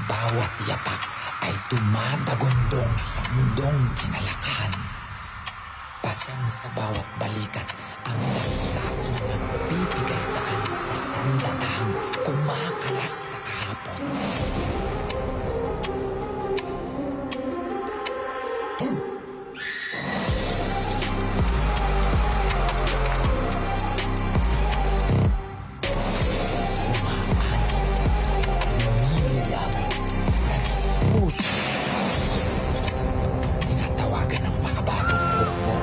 Bawat yapak ay tumatagundong sa mundong kinalakahan. Pasan sa bawat balikat ang dakilat na nagbibigay daan sa sandatahang kumakalas sa kahapon. Tinatawagan ng makabagong hukbo.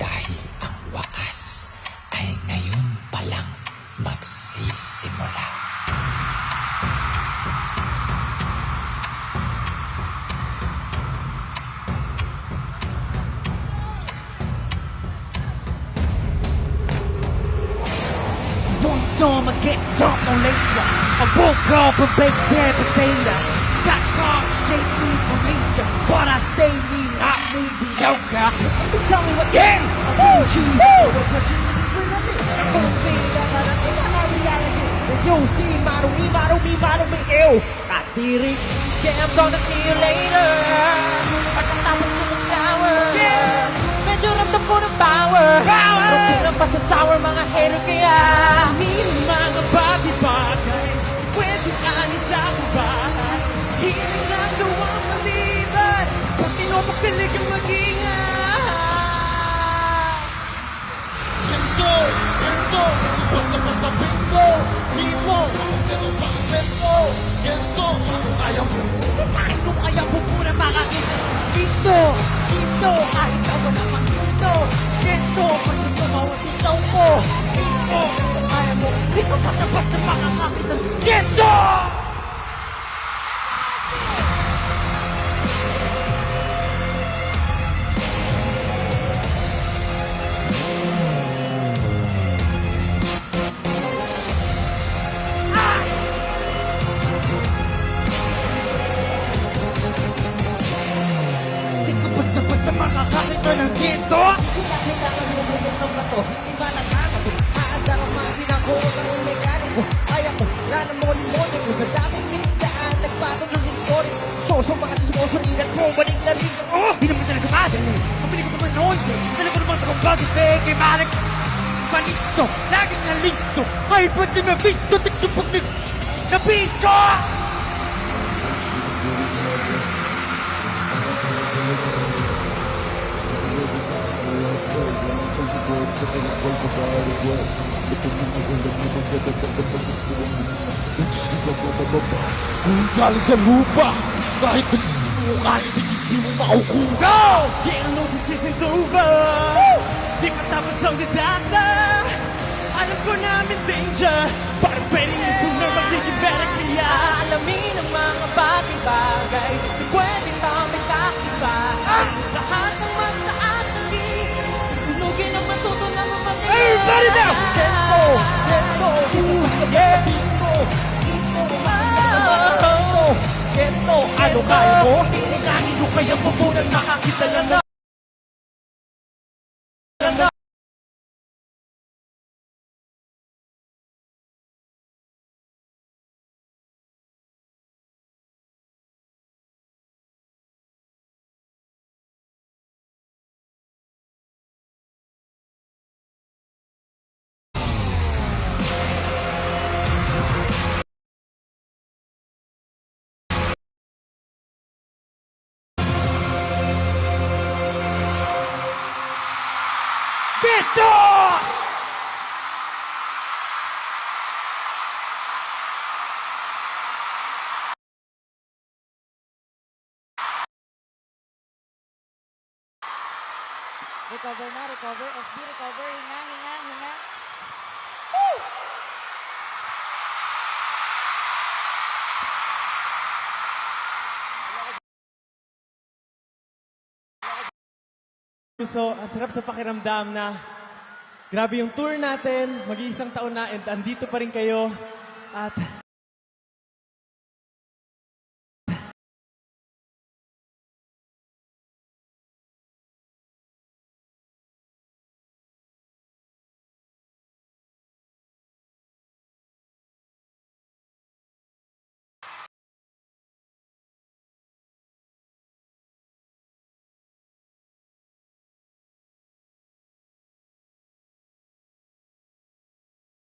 Dahil ang wakas ay ngayon palang magsisimula. Want some, I get some no later. I woke up a baked dead potato. Got God shaped me for nature, but I stay me, not mediocre. Tell me what, yeah, I'm really cheap. But you see me, I'm reality. You see, model me, ew. Katirik, yeah, I'm gonna see you later. Pagkatapos ko mag-shower, yeah. Medyo ramdam ko ng power. Okay lang pa sa sour mga hater kaya mga bagay-bagay pwede anis sa bahay. Hindi lang gawang maliban pag pinupakilig ang mag-ingay. Ganto, basta bingo. Di mo, ganun pa ang bento. Ganto, ano kaya mo? Bakit mo kaya pupuna makakita? Dito, kahit ka wala pang dito. Dito, pag ito mawag ikaw ko. Dito, kaya mo, dito basta makakakita. Dito! Basta makakakita ng ginto. Kailangan mo bubukang bato. Hindi ba nakakato? Aanda ang mga sinakot ang mekaniko. Kaya ko, lana mo limoni ko sa daming nilidaan. Nagpatong ng history. Soso mga sumusulinan mo. Balik na rin. Oh! Di naman talaga madali. Pabili ko naman noon. Dala ko naman akong bagay. Peke, marik. Panisto. Laging na listo. Ay, pwede na visto. Tigto pag nabisto! Kung galing sa lupa, kahit hindi mo maukuha. Go! Yeah, no, this isn't over. Di matapos ang disaster. Alam ko namin danger. Parang pwede yung sooner magiging better kaya alamin ang mga bagay-bagay. Di pwede tama sa akin ba? Lahat ng magtaas hindi susunugin ang matuto na mamagay. Everybody now! Gento! Yeah! Gento! Ano kaya mo? Hinangin ko kaya mo munang nakakita lang na Gento! Recover na, recover. SB, recover. Hinga. So, ang sarap sa pakiramdam na Grabe yung tour natin, mag-iisang taon na and andito pa rin kayo. At